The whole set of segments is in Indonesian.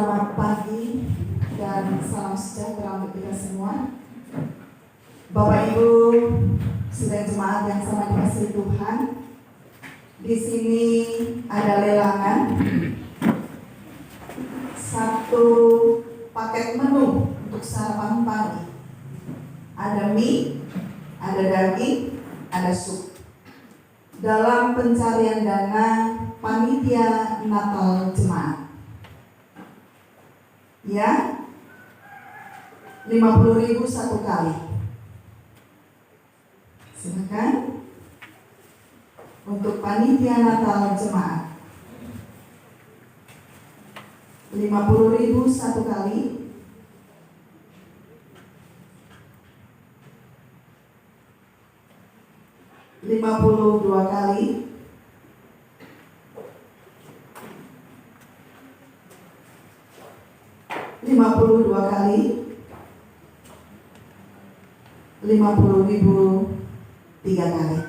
Selamat pagi dan salam sejahtera untuk kita semua. Bapak Ibu, saudara jemaat yang sama dikasihi Tuhan, di sini ada lelangan satu paket menu untuk sarapan pagi. Ada mie, ada daging, ada sup. Dalam pencarian dana panitia Natal jemaat. Ya, 50.000 satu kali. Silakan untuk panitia Natal jemaat. 50.000 satu kali. 52 kali. 52 kali, 50.000 3 kali.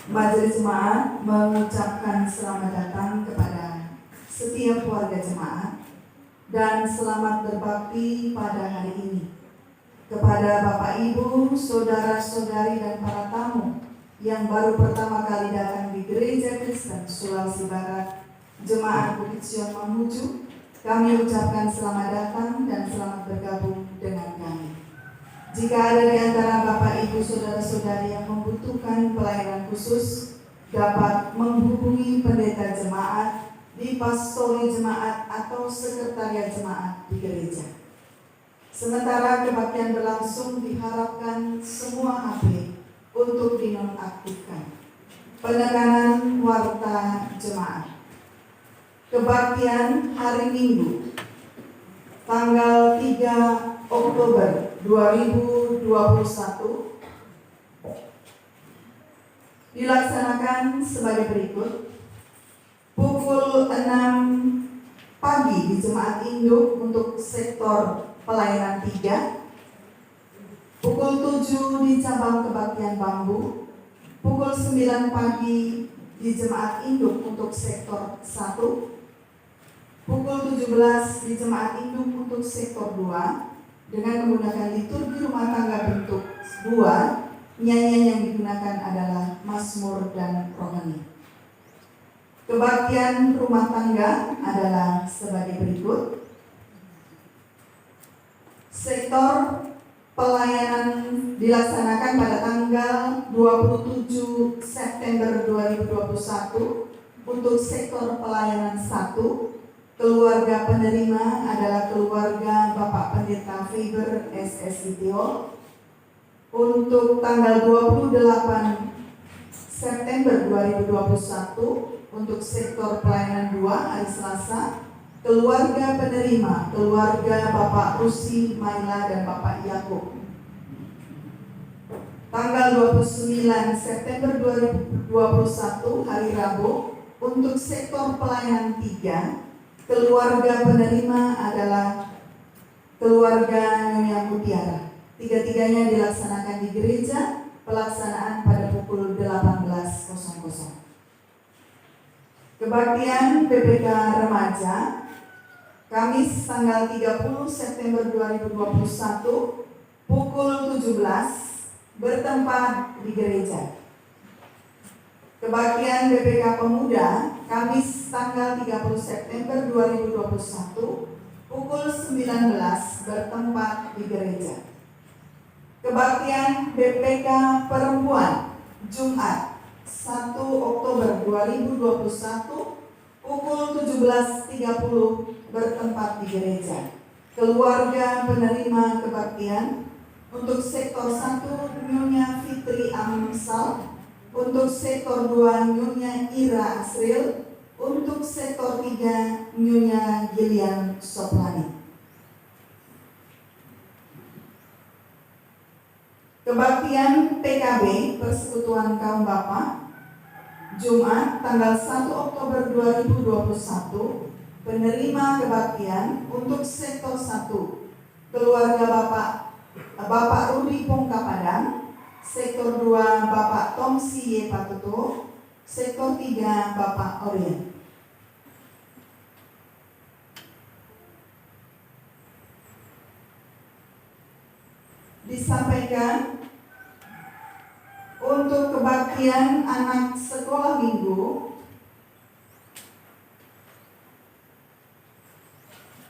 Majelis Jemaat mengucapkan selamat datang kepada setiap keluarga jemaat dan selamat berbakti pada hari ini. Kepada Bapak Ibu, saudara-saudari dan para tamu yang baru pertama kali datang di Gereja Kristen Sulawesi Barat, Jemaat Bukit Sion Mamuju, kami ucapkan selamat datang dan selamat bergabung dengan kami. Jika ada di antara Bapak Ibu, saudara-saudari yang membutuhkan pelayanan khusus, dapat menghubungi pendeta jemaat di pastori jemaat atau sekretariat jemaat di gereja. Sementara kebaktian berlangsung, diharapkan semua HP untuk dinonaktifkan. Penekanan warta jemaat. Kebaktian hari Minggu, tanggal 3 Oktober 2021 dilaksanakan sebagai berikut. Pukul 6 pagi di Jemaat Induk untuk sektor pelayanan 3, pukul 7 di cabang kebaktian Bambu, pukul 9 pagi di Jemaat Induk untuk sektor 1, pukul 17 di Jemaat Induk untuk sektor 2 dengan menggunakan liturgi rumah tangga bentuk 2. Nyanyian yang digunakan adalah Mazmur dan Rohani. Kebaktian rumah tangga adalah sebagai berikut. Sektor pelayanan dilaksanakan pada tanggal 27 September 2021 untuk sektor pelayanan 1. Keluarga penerima adalah keluarga Bapak Pendeta Faber SSITO. Untuk tanggal 28 September 2021 untuk sektor pelayanan 2 hari Selasa, keluarga penerima, keluarga Bapak Rusi, Maila dan Bapak Yakub. Tanggal 29 September 2021 hari Rabu untuk sektor pelayanan 3, keluarga penerima adalah keluarga Nyonya Mutiara. Tiga-tiganya dilaksanakan di gereja, pelaksanaan pada pukul 18.00. Kebaktian PPK Remaja Kamis tanggal 30 September 2021 pukul 17 bertempat di gereja. Kebaktian PPK Pemuda Kamis tanggal 30 September 2021 pukul 19 bertempat di gereja. Kebaktian BPK Perempuan Jumat 1 Oktober 2021 pukul 17.30 bertempat di gereja. Keluarga penerima kebaktian untuk sektor 1 Nyonya Fitri Amsal, untuk sektor 2 Nyonya Ira Asril, untuk sektor 3 Nyonya Gilian Soplani. Kebaktian PKB Persekutuan Kaum Bapa Jumat tanggal 1 Oktober 2021 penerima kebaktian untuk sektor 1 keluarga Bapak Rudi Pongka Padang, sektor 2 Bapak Tomsi Y. Patuto, sektor 3 Bapak Orien. Disampaikan untuk kebaktian anak sekolah minggu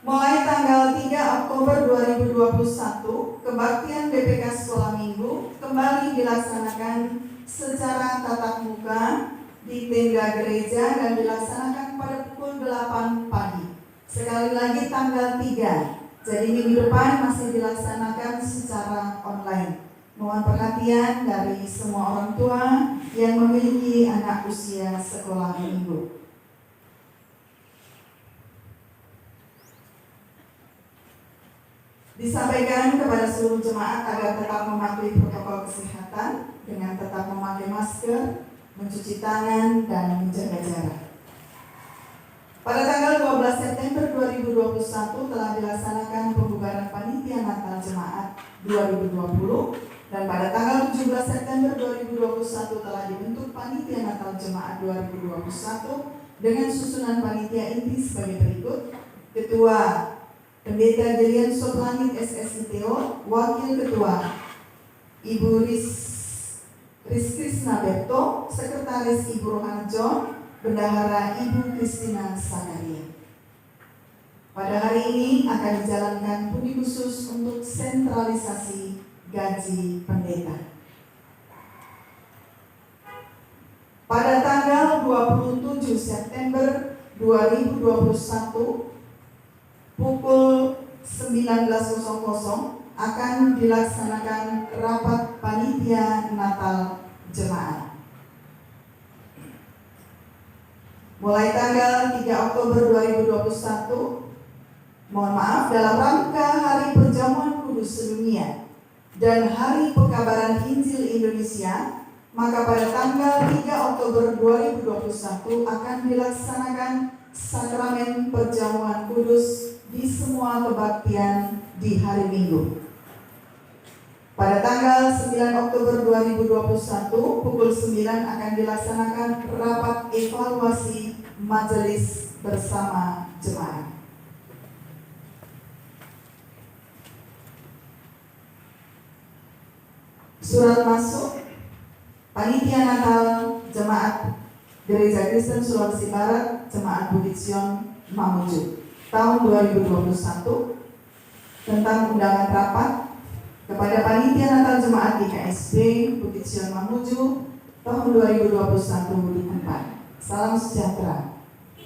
mulai tanggal 3 Oktober 2021, kebaktian BPK sekolah minggu kembali dilaksanakan secara tatap muka di tenda gereja dan dilaksanakan pada pukul 8 pagi. Sekali lagi tanggal 3. Jadi minggu depan masih dilaksanakan secara online. Mohon perhatian dari semua orang tua yang memiliki anak usia sekolah minggu. Disampaikan kepada seluruh jemaat agar tetap mematuhi protokol kesehatan dengan tetap memakai masker, mencuci tangan, dan menjaga jarak. Pada tanggal 12 September 2021 telah dilaksanakan pembubaran panitia Natal Jemaat 2020 dan pada tanggal 17 September 2021 telah dibentuk panitia Natal Jemaat 2021 dengan susunan panitia inti sebagai berikut: Ketua Pendeta Gelian Soplani SSITO, Wakil Ketua Ibu Rizkrisna Berto, Sekretaris Ibu Rohana John, Bendahara Ibu Kristina Sakaria. Pada hari ini akan dijalankan budi khusus untuk sentralisasi gaji pendeta. Pada tanggal 27 September 2021 pukul 19.00 akan dilaksanakan rapat panitia Natal Jemaat. Mulai tanggal 3 Oktober 2021, dalam rangka Hari Perjamuan Kudus Sedunia dan Hari Pekabaran Injil Indonesia, maka pada tanggal 3 Oktober 2021 akan dilaksanakan sakramen perjamuan kudus di semua kebaktian di hari Minggu. Pada tanggal 9 Oktober 2021 pukul 9 akan dilaksanakan rapat evaluasi majelis bersama jemaat. Surat masuk Panitia Natal Jemaat Gereja Kristen Sulawesi Barat Jemaat Bukit Sion Mamuju tahun 2021 tentang undangan rapat kepada Panitia Natal Jemaat GKSB Bukit Sion Mamuju tahun 2021 di tempat. Salam sejahtera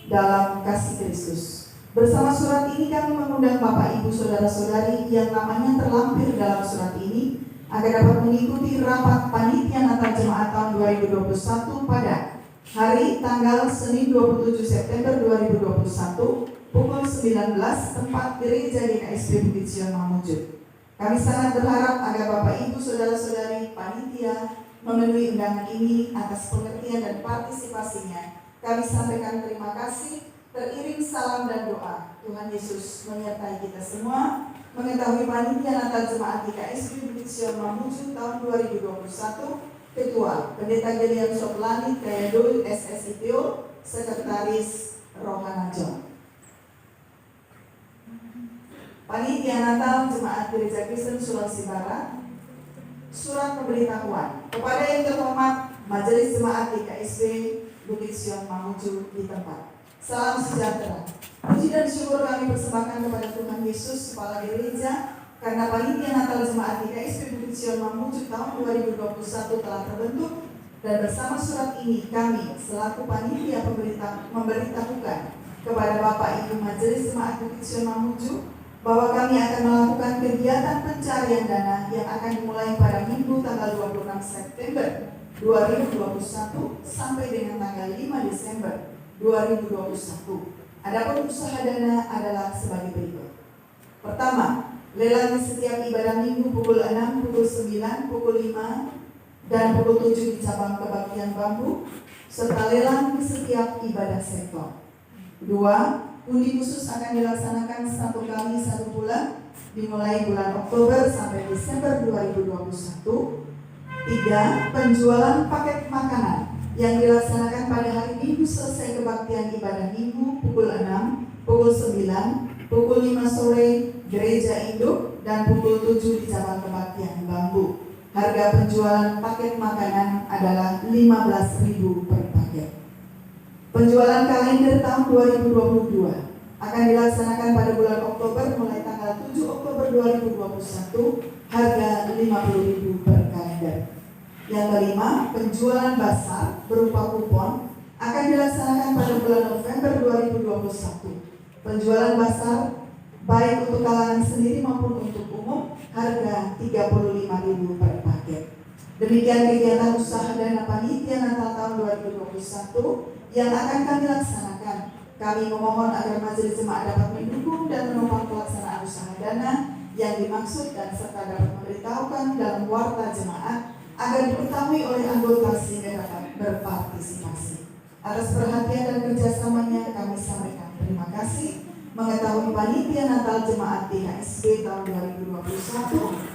dalam kasih Kristus. Bersama surat ini kami mengundang Bapak Ibu Saudara-saudari yang namanya terlampir dalam surat ini agar dapat mengikuti rapat Panitia Natal Jemaat tahun 2021 pada hari tanggal Senin 27 September 2021 pukul 19 tempat gereja GKSB Bukit Sion Mamuju. Kami sangat berharap agar Bapak Ibu Saudara-saudari panitia memenuhi undangan ini atas pengertian dan partisipasinya. Kami sampaikan terima kasih, teriring salam dan doa. Tuhan Yesus menyertai kita semua. Mengetahui panitia Natal Jemaat GKSB Bukit Sion Mamuju tahun 2021, Ketua Pendeta Gelian Soplani Kayadul SSITO, Sekretaris Rohana John. Panitia Natal Jemaat Gereja Kristen Sulawesi Barat, surat pemberitahuan kepada yang terhormat Majelis Jemaat GKSB Bukit Sion Mamuju di tempat. Salam sejahtera. Puji dan syukur kami persembahkan kepada Tuhan Yesus, Kepala Gereja, karena Panitia Natal Jemaat GKSB Bukit Sion Mamuju tahun 2021 telah terbentuk, dan bersama surat ini kami selaku panitia memberitahukan kepada Bapak Ibu Majelis Jemaat Bukit Sion Mamuju bahwa kami akan melakukan kegiatan pencarian dana yang akan dimulai pada Minggu tanggal 26 September 2021 sampai dengan tanggal 5 Desember 2021. Adapun usaha dana adalah sebagai berikut. Pertama, lelang di setiap ibadah Minggu pukul 6, pukul 9, pukul 5, dan pukul 7 di cabang kebaktian Bambu, serta lelang di setiap ibadah sektor. 2. undi khusus akan dilaksanakan 1 kali 1 bulan, dimulai bulan Oktober sampai Desember 2021. 3. Penjualan paket makanan yang dilaksanakan pada hari Minggu selesai kebaktian ibadah Minggu pukul 6, pukul 9, pukul 5 sore Gereja Induk, dan pukul 7 di cabang kebaktian Bambu. Harga penjualan paket makanan adalah 15.000 per paket. Penjualan kalender tahun 2022 akan dilaksanakan pada bulan Oktober mulai tanggal 7 Oktober 2021, harga 50.000 per kalender. Yang kelima, penjualan basar berupa kupon akan dilaksanakan pada bulan November 2021. Penjualan basar baik untuk kalangan sendiri maupun untuk umum, harga 35.000 per paket. Demikian kegiatan usaha dana panitia Natal tahun 2021 yang akan kami laksanakan. Kami memohon agar majelis jemaat dapat mendukung dan menopang pelaksanaan usaha dana yang dimaksud dan serta dapat memberitahukan dalam warta jemaat agar diketahui oleh anggota sehingga dapat berpartisipasi. Atas perhatian dan kerjasamanya kami sampaikan terima kasih. Mengetahui panitia Natal Jemaat THSB tahun 2021,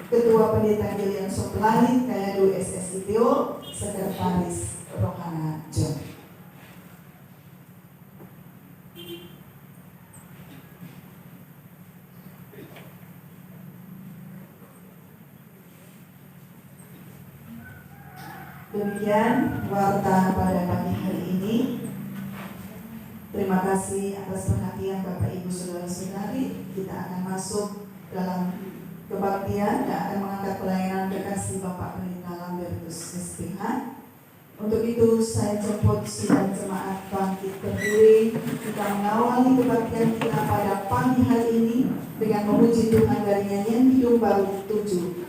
Ketua Pendeta Gilian Soplani, Kayadu SSI Teo, Sekretaris Rohana John. Demikian warta pada pagi hari ini. Terima kasih atas perhatian Bapak Ibu Saudara-saudari. Kita akan masuk dalam kebaktian dan akan mengangkat pelayanan kekasih Bapak Pendeta Lambertus SPH. Untuk itu saya jemput sidang jemaat bangkit berdiri. Kita mengawali kebaktian kita pada pagi hari ini dengan memuji Tuhan dari nyanyian Kidung Baru 7.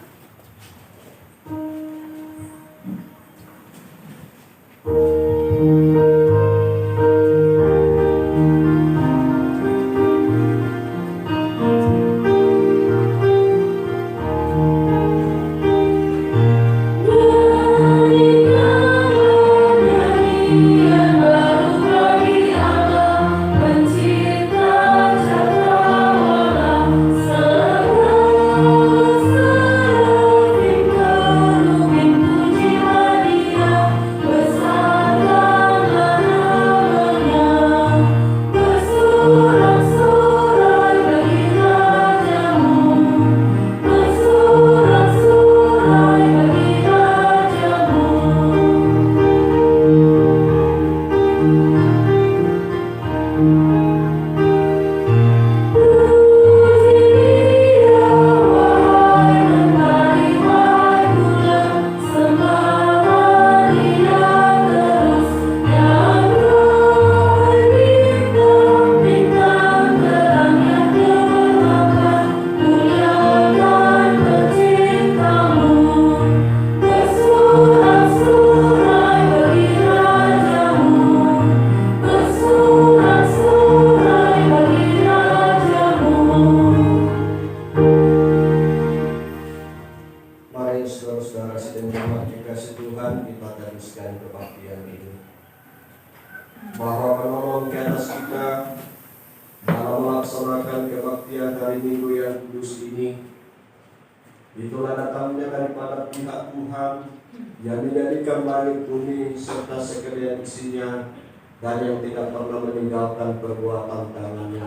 Dan yang tidak pernah meninggalkan perbuatan tangannya.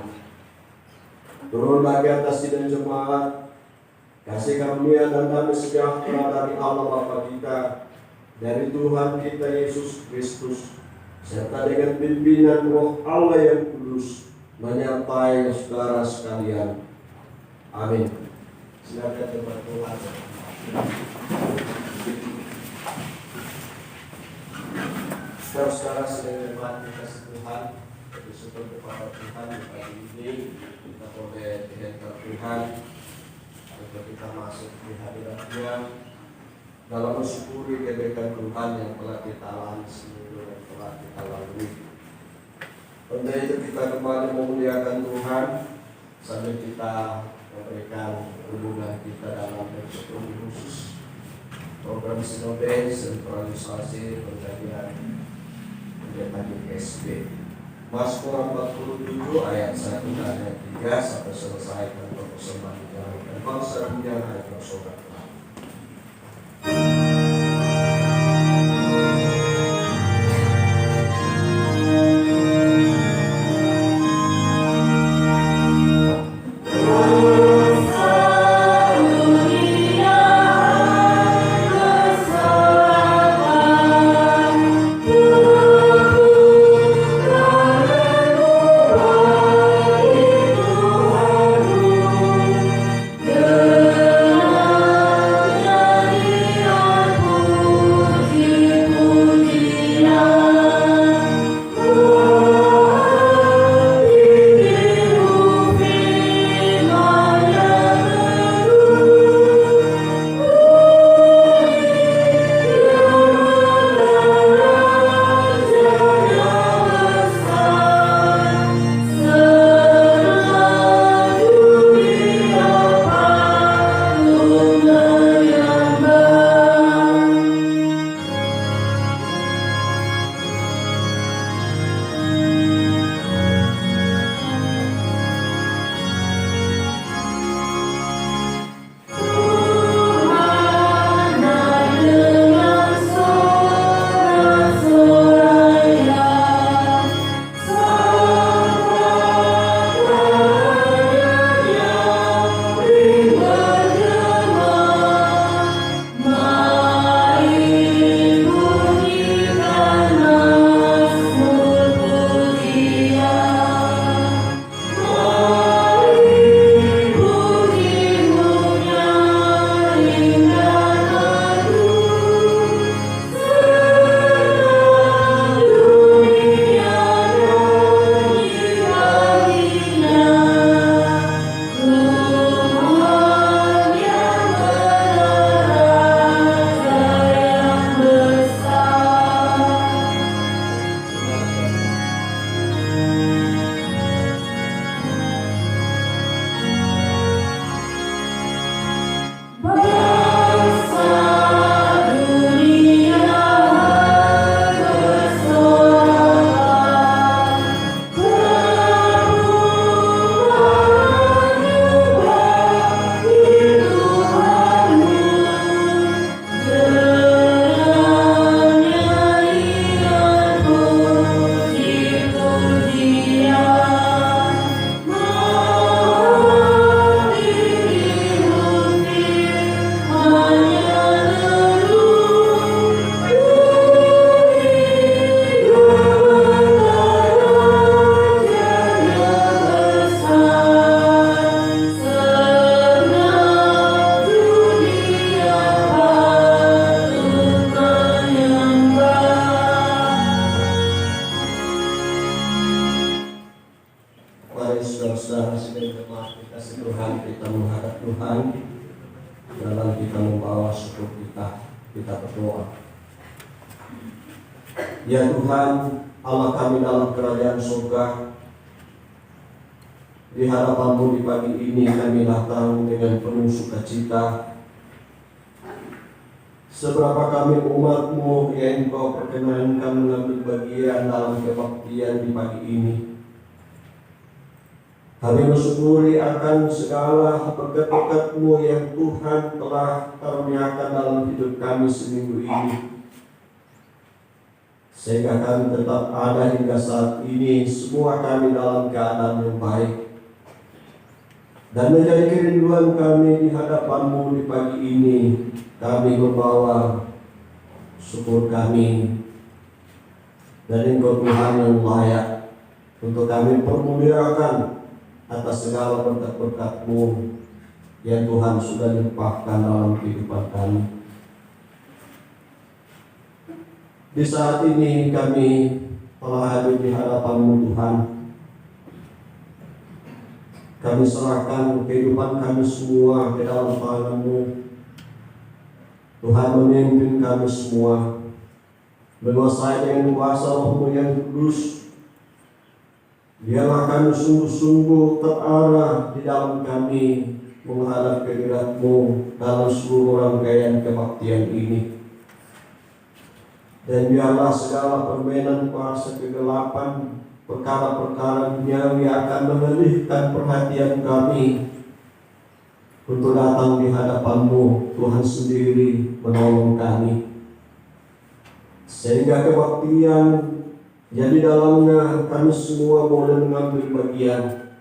Turun lagi atas sidang jemaat, kasih karunia dan damai sejahtera dari Allah Bapa kita, dari Tuhan kita Yesus Kristus, serta dengan pimpinan Roh Allah yang kudus, menyertai saudara sekalian. Amin. Silakan jemaat Tuhan. Saudara-saudara sedang berdoa kasih Tuhan, bersyukur kepada Tuhan di pagi ini kita boleh dihantar Tuhan untuk kita masuk di hadirat Dia dalam mensyukuri kebaikan Tuhan yang telah kita alami seminggu yang telah kita lalui. Untuk itu kita kembali memuliakan Tuhan sambil kita memberikan hubungan kita dalam bentuk khusus program sinode sentralisasi pengajian bagi SB. Mazmur 47 ayat 1 dan ayat 3 sampai selesai untuk persembahan dan bangsa dunia hari bersorak. Saudara-saudara sekalian jemaat dikasih Tuhan, kita menghadap Tuhan dalam kita membawa syukur kita berdoa. Ya Tuhan, Allah kami dalam kerajaan surga, di hadapan-Mu di pagi ini kami datang dengan penuh sukacita. Seberapa kami umat-Mu yang Engkau perkenankan mengambil bagian dalam kebaktian di pagi ini. Kami bersyukuri akan segala berkat-berkat-Mu yang Tuhan telah karuniakan dalam hidup kami seminggu ini, sehingga kami tetap ada hingga saat ini, semua kami dalam keadaan yang baik. Dan menjadi kerinduan kami di hadapan-Mu di pagi ini, kami membawa syukur kami, dan Engkau Tuhan yang layak untuk kami permuliakan atas segala berkat-berkat-Mu yang Tuhan sudah limpahkan dalam kehidupan kami. Di saat ini kami telah hadir di hadapan-Mu Tuhan. Kami serahkan kehidupan kami semua ke dalam tangan-Mu. Tuhan memimpin kami semua, menguasai dengan kuasa Roh-Mu yang kudus. Biarlah kami sungguh-sungguh terarah di dalam kami menghadap kehadirat-Mu dalam seluruh rangkaian kebaktian ini. Dan biarlah segala permainan kuasa kegelapan, perkara-perkara duniawi akan mengalihkan perhatian kami untuk datang di hadapan-Mu. Tuhan sendiri menolong kami, sehingga kebaktian yang di dalamnya kami semua boleh mengambil bagian,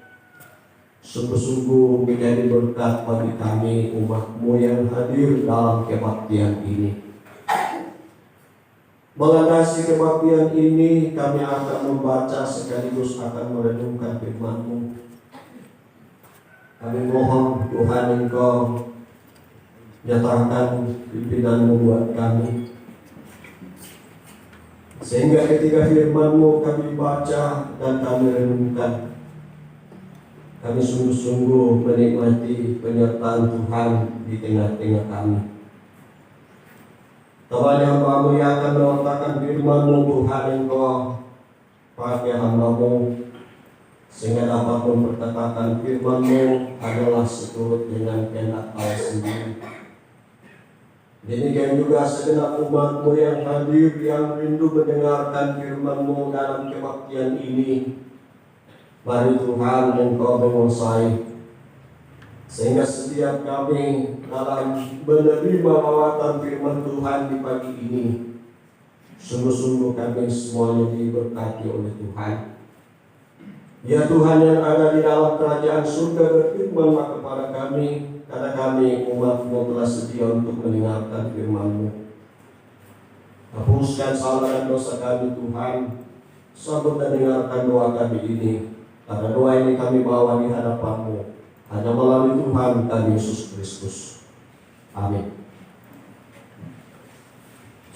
sungguh-sungguh menjadi berkat bagi kami umat-Mu yang hadir dalam kebaktian ini. Melandasi kebaktian ini, kami akan membaca sekaligus akan merenungkan firman-Mu. Kami mohon Tuhan Engkau nyatakan pimpinan-Mu buat kami, sehingga ketika firman-Mu kami baca dan kami renungkan, kami sungguh-sungguh menikmati penyertaan Tuhan di tengah-tengah kami. Tuhan hamba-Mu yang akan meletakkan firman-Mu, Tuhan Engkau pakai hamba-Mu sehingga dapat memperkatakan firman-Mu adalah seturut dengan kehendak Allah sendiri. Demikian juga segenap umat-Mu yang hadir, yang rindu mendengarkan firman-Mu dalam kebaktian ini. Mari Tuhan Engkau menguasai, sehingga setiap kami dalam menerima lawatan firman Tuhan di pagi ini, sungguh-sungguh kami semuanya diberkati oleh Tuhan. Ya Tuhan yang ada di dalam kerajaan surga, berfirmanlah kepada kami, karena kami umat-Mu telah sedia untuk mendengarkan firman-Mu. Hapuskan salah dan dosa kami Tuhan, sambut dan dengarkan doa kami ini, karena doa ini kami bawa di hadapan-Mu hanya melalui Tuhan kami Yesus Kristus. Amin.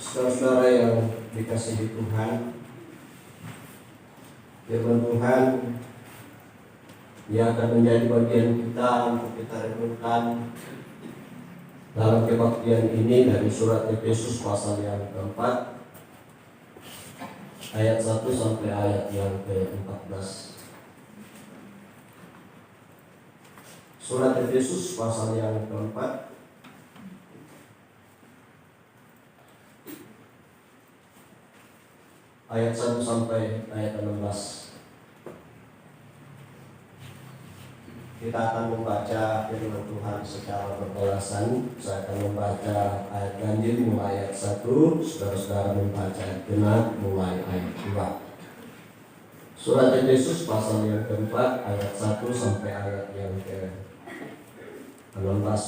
Saudara-saudara yang dikasihi Tuhan, firman Tuhan yang akan menjadi bagian kita untuk kita renungkan dalam kebaktian ini dari surat Efesus pasal yang keempat ayat 1 sampai ayat yang ke-14. Surat Efesus pasal yang keempat ayat 1 sampai ayat 16. Kita akan membaca firman Tuhan secara berkolasan. Saya akan membaca ayat ganjil mulai ayat 1, saudara-saudara membaca genap mulai ayat 2. Surat Efesus pasal yang keempat ayat 1 sampai ayat yang ke-16.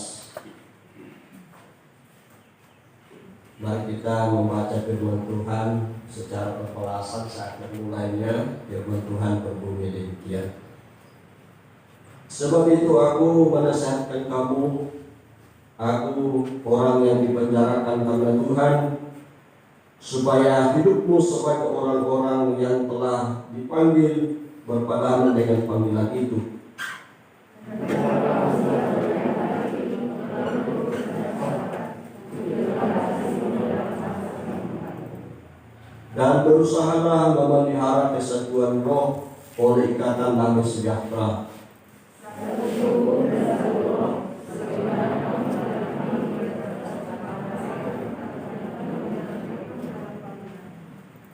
Mari kita membaca firman Tuhan secara berkolasan. Saat memulainya firman Tuhan berbunyi demikian. Sebab itu aku menasihatkan kamu, aku orang yang dipenjarakan karena Tuhan, supaya hidupmu sebagai orang-orang yang telah dipanggil berpadanan dengan panggilan itu. Dan berusahalah memelihara kesatuan roh oleh ikatan damai sejahtera.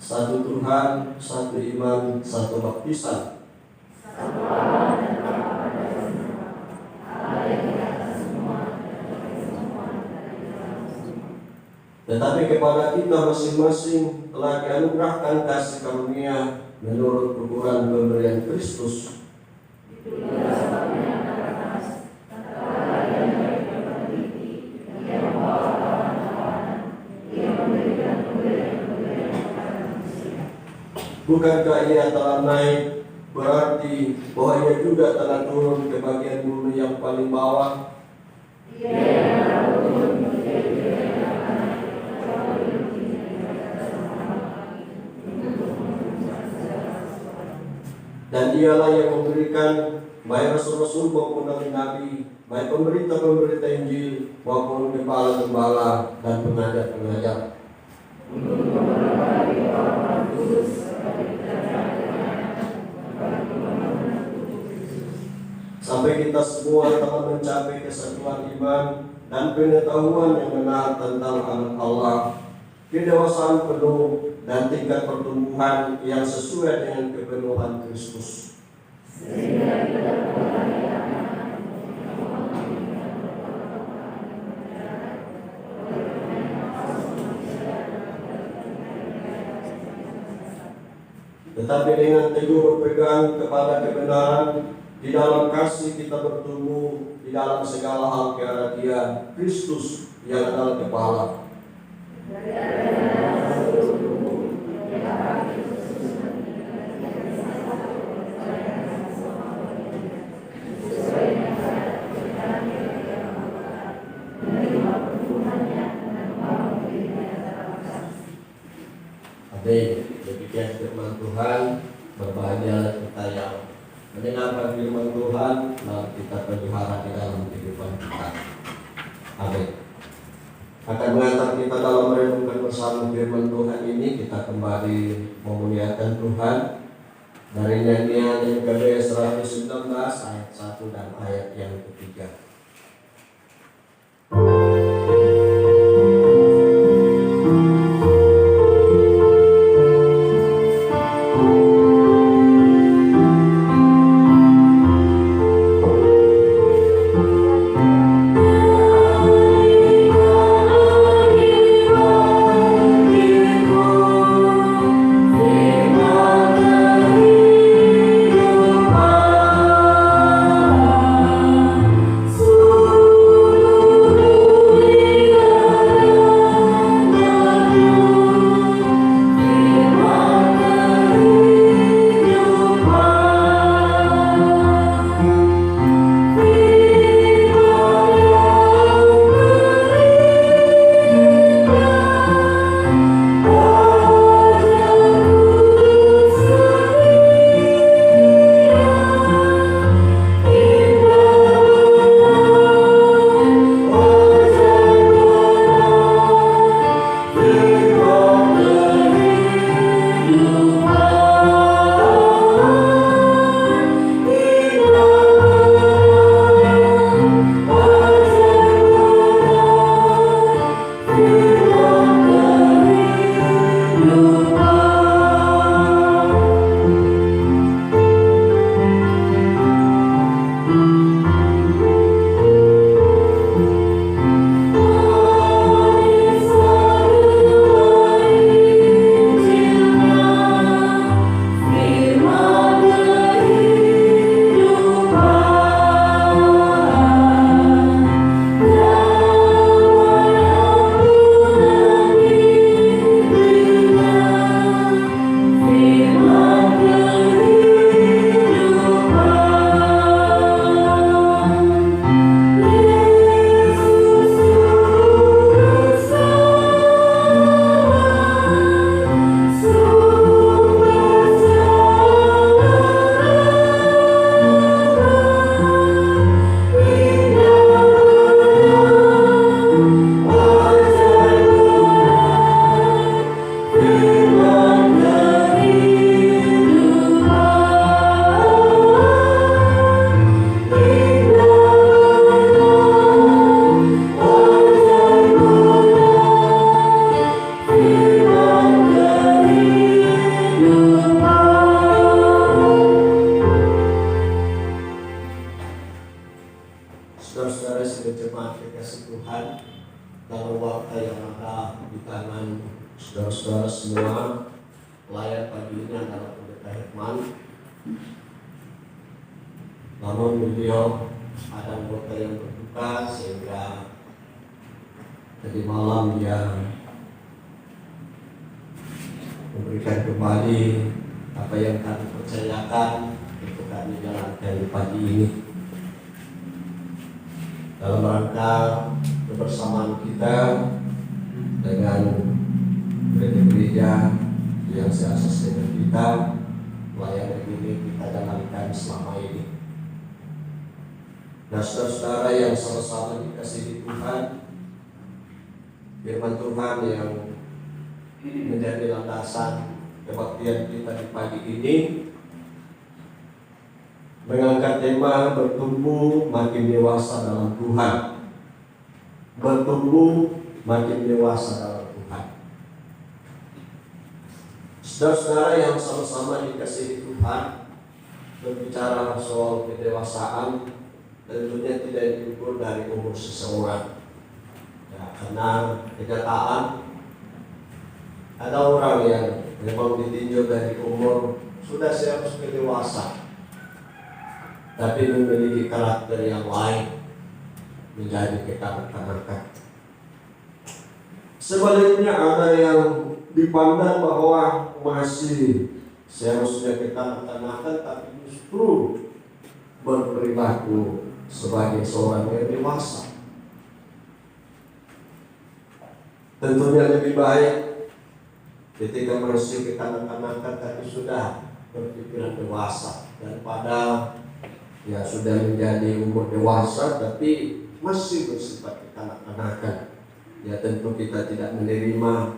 Satu Tuhan, satu iman, satu baptisan. Tetapi kepada kita masing-masing telah dianugerahkan kasih karunia menurut ukuran pemberian Kristus. Bukankah ia telah naik, berarti bahwa ia juga telah turun ke bagian bumi yang paling bawah? Dan dialah yang memberikan baik rasul-rasul maupun nabi-nabi, baik pemberita-pemberita Injil maupun gembala-gembala dan pengajar-pengajar. Sampai kita semua telah mencapai kesatuan iman dan pengetahuan yang benar tentang anak Allah, kedewasaan penuh dan tingkat pertumbuhan yang sesuai dengan kepenuhan Kristus. Tetapi dengan teguh berpegang kepada kebenaran, di dalam kasih kita bertumbuh di dalam segala hal ke arah Dia, Kristus yang adalah kepala. Amin. Demikian firman Tuhan. Berbahagia kita yang mendengarkan firman Tuhan lalu kita pelihara di dalam kehidupan kita. Amin. Akan mengantar kita dalam merenungkan bersama firman Tuhan ini, kita kembali memuliakan Tuhan dari nyanyian yang kedua 119 ayat 1 dan ayat yang ketiga. Saudara-saudara semua, layar pagi ini adalah Pendeta Herman. Namun beliau ada anggota yang berduka sehingga tadi malam dia memberikan kembali apa yang kami percayakan untuk kami jalankan di pagi ini dalam rangka kebersamaan kita dengan gereja yang seasas dengan kita. Pelayanan ini kita jalankan selama ini. Nah, saudara-saudara yang sama-sama dikasihi Tuhan, firman Tuhan yang menjadi landasan kebaktian kita di pagi ini mengangkat tema bertumbuh makin dewasa dalam Tuhan. Bertumbuh makin dewasa dalam Tuhan. Saudara-saudara yang sama-sama dikasihi Tuhan, berbicara soal kedewasaan tentunya tidak diukur dari umur seseorang. Ya, karena kenyataan ada orang yang memang ditinjau dari umur sudah seharusnya dewasa, tapi memiliki karakter yang lain, menjadi kekanak-kanakan. Sebaliknya ada yang dipandang bahwa masih seharusnya kekanak-kanakan, tapi justru berperilaku sebagai seorang yang dewasa. Tentunya lebih baik ketika masih kekanak-kanakan tapi sudah berpikiran dewasa, daripada ya sudah menjadi umur dewasa tapi masih bersifat kekanak-kanakan. Ya tentu kita tidak menerima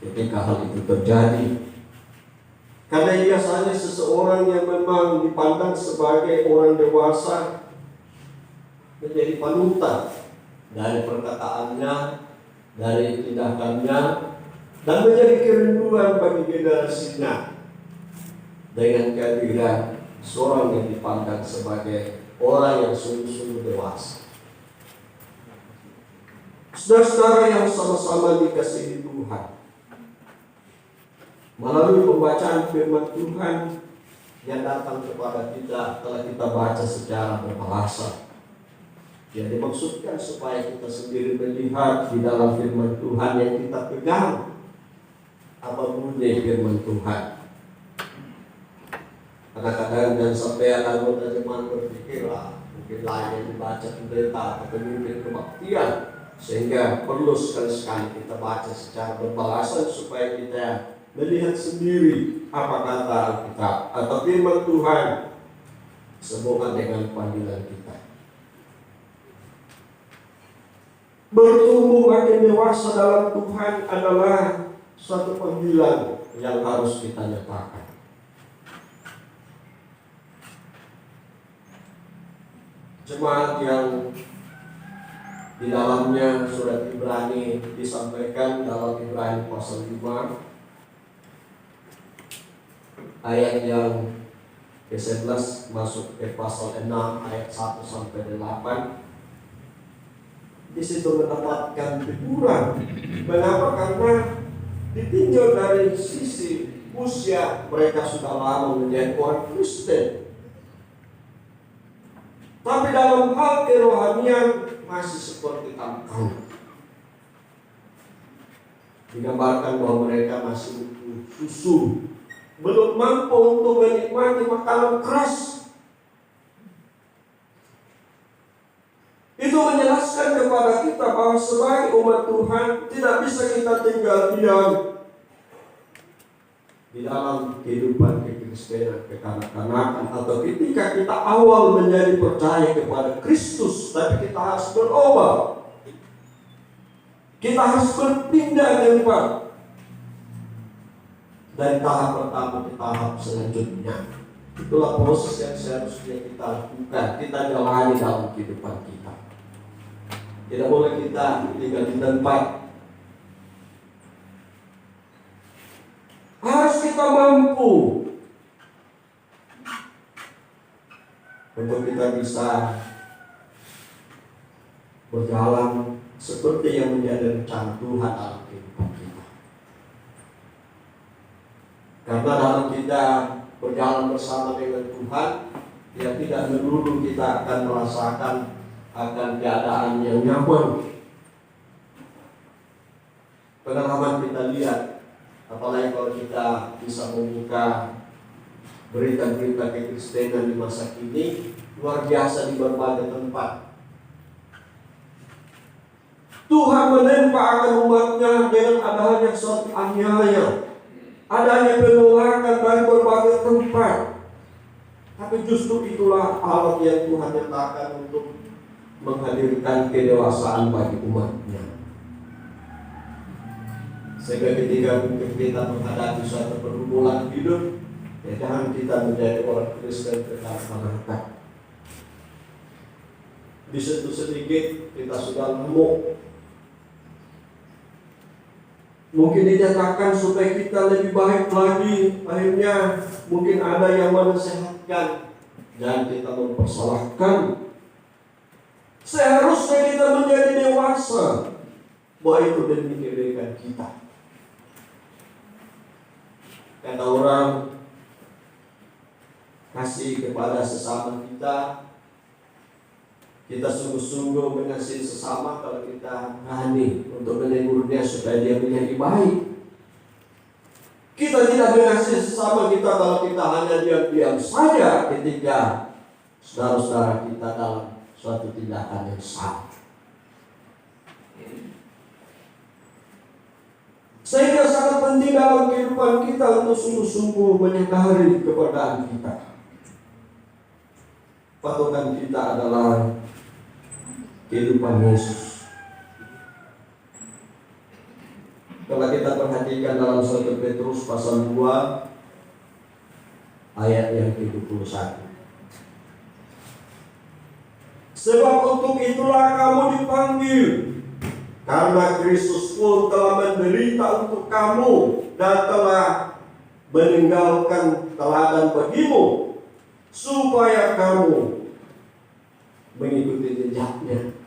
ketika hal itu terjadi. Karena biasanya seseorang yang memang dipandang sebagai orang dewasa menjadi panutan dari perkataannya, dari tindakannya, dan menjadi kerinduan bagi generasinya dengan kehadiran seorang yang dipandang sebagai orang yang sungguh-sungguh dewasa. Saudara-saudara yang sama-sama dikasihi Tuhan, melalui pembacaan firman Tuhan yang datang kepada kita telah kita baca secara berbahasa, yang dimaksudkan supaya kita sendiri melihat di dalam firman Tuhan yang kita pegang apa bunyi firman Tuhan. Kadang-kadang dan sampai anggota jemaat berpikirlah mungkin lain yang dibaca pendeta atau pemimpin kebaktian, sehingga perlu sekali-sekali kita baca secara berbahasa supaya kita melihat sendiri apa kata Alkitab atau firman Tuhan sehubungan dengan panggilan kita. Bertumbuh makin dewasa dalam Tuhan adalah suatu panggilan yang harus kita nyatakan. Jemaat yang di dalamnya surat Ibrani disampaikan dalam Ibrani pasal 5 ayat yang ke-11 masuk ke pasal 6 ayat 1 sampai 8. Di situ mendapatkan teguran. Kenapa? Karena ditinjau dari sisi usia mereka sudah lama menjadi orang Kristen, tapi dalam hal kerohanian masih seperti kanak-kanak. Digambarkan bahwa mereka masih butuh susu, belum mampu untuk menikmati makanan keras. Itu menjelaskan kepada kita bahwa sebagai umat Tuhan tidak bisa kita tinggal diam di dalam kehidupan kekristenan, kekanak-kanakan, atau ketika kita awal menjadi percaya kepada Kristus, tapi kita harus berubah. Kita harus berpindah tempat dari tahap pertama ke tahap selanjutnya. Itulah proses yang seharusnya kita lakukan, kita jalani dalam kehidupan kita. Tidak boleh kita tinggal di tempat. Harus kita mampu untuk kita bisa berjalan seperti yang menjadi rencana Tuhan dalam kehidupan kita. Karena dalam kita berjalan bersama dengan Tuhan, yang tidak melulu kita akan merasakan akan keadaan yang nyaman. Pengalaman kita lihat, apalagi kalau kita bisa membuka berita-berita kekristenan di masa kini, luar biasa di berbagai tempat. Tuhan menempa akan umatnya dengan adanya suatu aniaya, adanya penolakan dari berbagai tempat. Tapi justru itulah alat yang Tuhan nyatakan untuk menghadirkan kedewasaan bagi umatnya. Sehingga ketika kita menghadapi suatu pergumulan hidup, ya jangan kita menjadi orang Kristen kekanak-kanakan. Di situ sedikit kita sudah lemuk. Mungkin dinyatakan supaya kita lebih baik lagi. Akhirnya mungkin ada yang menasehatkan, dan kita mempersalahkan. Seharusnya kita menjadi dewasa, bahwa itu demi kebaikan kita. Kata orang, kasih kepada sesama kita. Kita sungguh-sungguh mengasihi sesama kalau kita berani untuk menegurnya supaya dia menjadi baik. Kita tidak mengasihi sesama kita kalau kita hanya diam-diam saja ketika saudara-saudara kita dalam suatu tindakan yang salah. Sehingga sangat penting dalam kehidupan kita untuk sungguh-sungguh menyadari keberadaan kita. Patokan kita adalah kehidupan Yesus. Kalau kita perhatikan dalam 1 Petrus pasal 2 ayat yang ke-21. Sebab untuk itulah kamu dipanggil, karena Kristus pun telah menderita untuk kamu dan telah meninggalkan teladan bagimu, supaya kamu mengikuti jejaknya.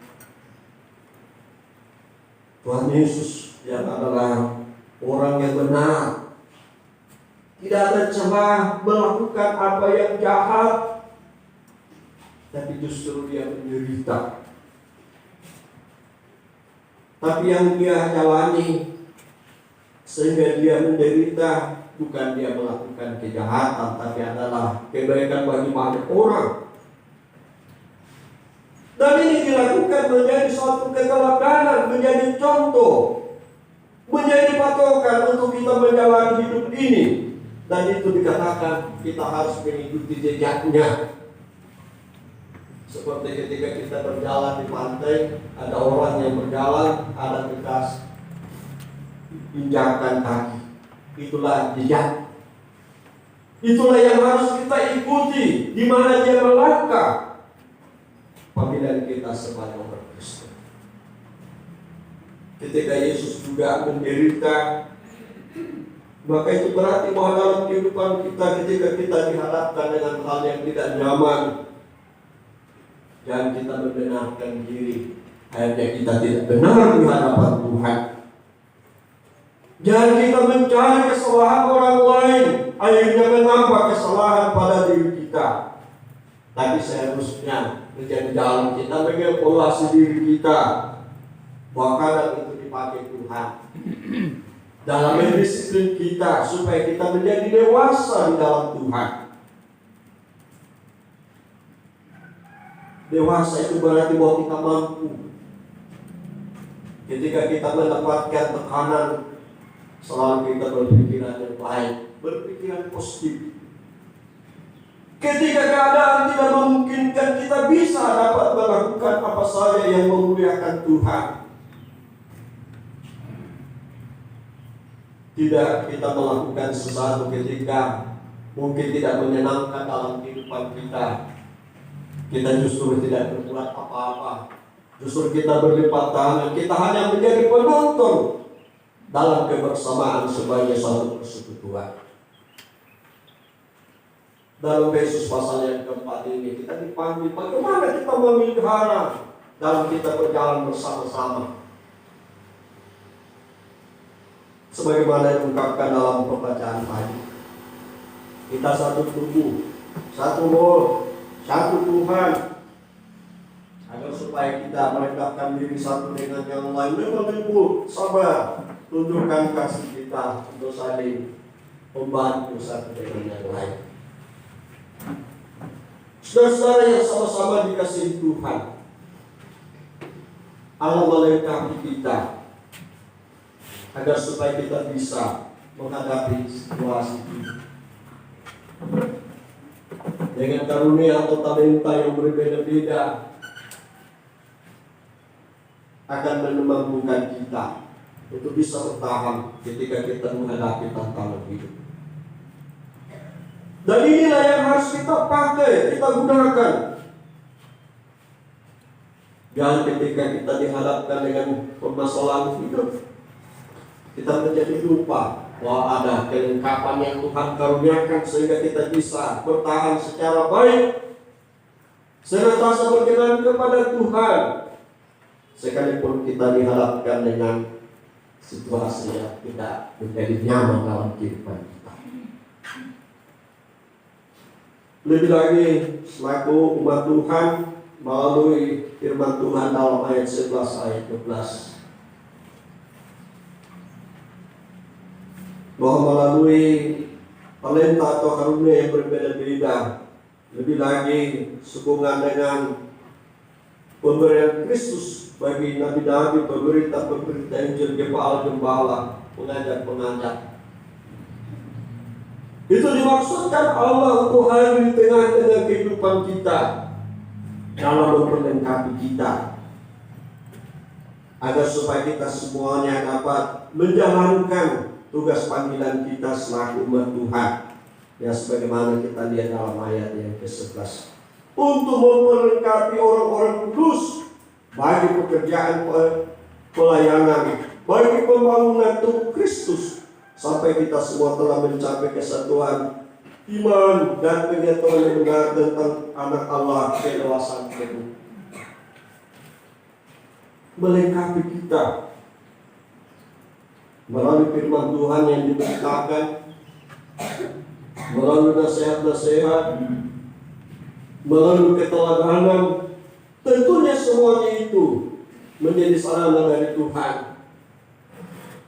Tuhan Yesus yang adalah orang yang benar, tidak ada celah melakukan apa yang jahat, tapi justru dia menderita. Tapi yang dia jalani sehingga dia menderita bukan dia melakukan kejahatan, tapi adalah kebaikan bagi banyak orang. Dan ini dilakukan menjadi suatu keteladanan, menjadi contoh, menjadi patokan untuk kita menjalani hidup ini. Dan itu dikatakan kita harus mengikuti jejaknya. Seperti ketika kita berjalan di pantai, ada orang yang berjalan, ada bekas injakan kaki. Itulah jejak. Itulah yang harus kita ikuti, di mana dia melangkah. Panggilan kita sebagai orang Kristen. Ketika Yesus juga menderita, maka itu berarti bahwa dalam kehidupan kita, ketika kita dihadapkan dengan hal yang tidak nyaman, dan kita membenarkan diri, akhirnya kita tidak benar di hadapan Tuhan. Jangan kita mencari kesalahan orang lain, akhirnya menambah kesalahan pada diri kita. Tapi seharusnya menjadi jalan kita mengevaluasi diri kita, bahwa kadang itu dipakai Tuhan dalam mendisiplin kita supaya kita menjadi dewasa di dalam Tuhan. Dewasa itu berarti bahwa kita mampu ketika kita mendapatkan tekanan, selalu kita berpikiran yang baik, berpikiran positif. Ketika keadaan tidak memungkinkan, kita bisa dapat melakukan apa saja yang memuliakan Tuhan. Tidak kita melakukan sesuatu ketika mungkin tidak menyenangkan dalam kehidupan kita. Kita justru tidak berbuat apa-apa. Justru kita berlipat tangan. Kita hanya menjadi penonton dalam kebersamaan sebagai suatu persekutuan. Dalam Yesus pasal yang keempat ini kita dipanggil bagaimana kita memelihara dalam kita berjalan bersama-sama. Sebagaimana diungkapkan dalam pembacaan tadi, kita satu tubuh, satu roh, satu Tuhan, agar supaya kita merendahkan diri satu dengan yang lain, menunggu sabar, tunjukkan kasih kita untuk saling membantu satu dengan yang lain. Saudara-saudara yang sama-sama dikasihi Tuhan, Allah melengkapi kita agar supaya kita bisa menghadapi situasi ini dengan karunia atau talenta yang berbeda-beda, akan memampukan kita untuk bisa bertahan ketika kita menghadapi tantangan hidup. Dan inilah yang harus kita pakai, kita gunakan. Dan ketika kita dihadapkan dengan permasalahan hidup, Kita menjadi lupa bahwa ada kelengkapan yang Tuhan karuniakan sehingga kita bisa bertahan secara baik, senantiasa berkenan kepada Tuhan, sekalipun kita dihadapkan dengan situasi yang tidak menjadi nyaman dalam kehidupan kita. Lebih lagi selaku umat Tuhan, melalui firman Tuhan dalam ayat 11 ayat 12, bahwa melalui talenta atau karunia yang berbeda-beda, lebih lagi sehubungan dengan pemberian Kristus bagi nabi-nabi, pemerintah Injil, gembala, pengajar-pengajar. Itu dimaksudkan Allah untuk hadir di tengah-tengah kehidupan kita dalam memperlengkapi kita, agar supaya kita semuanya dapat menjalankan tugas panggilan kita selaku umat Tuhan. Ya, sebagaimana kita lihat dalam ayat yang ke-11, untuk memperlengkapi orang-orang kudus bagi pekerjaan pelayanan, bagi pembangunan tubuh Kristus, sampai kita semua telah mencapai kesatuan iman dan pengetahuan yang benar tentang anak Allah, kedewasaan penuh. Melengkapi kita melalui firman Tuhan yang diberitakan, melalui nasihat-nasihat, melalui keteladanan. Tentunya semuanya itu menjadi sarana dari Tuhan,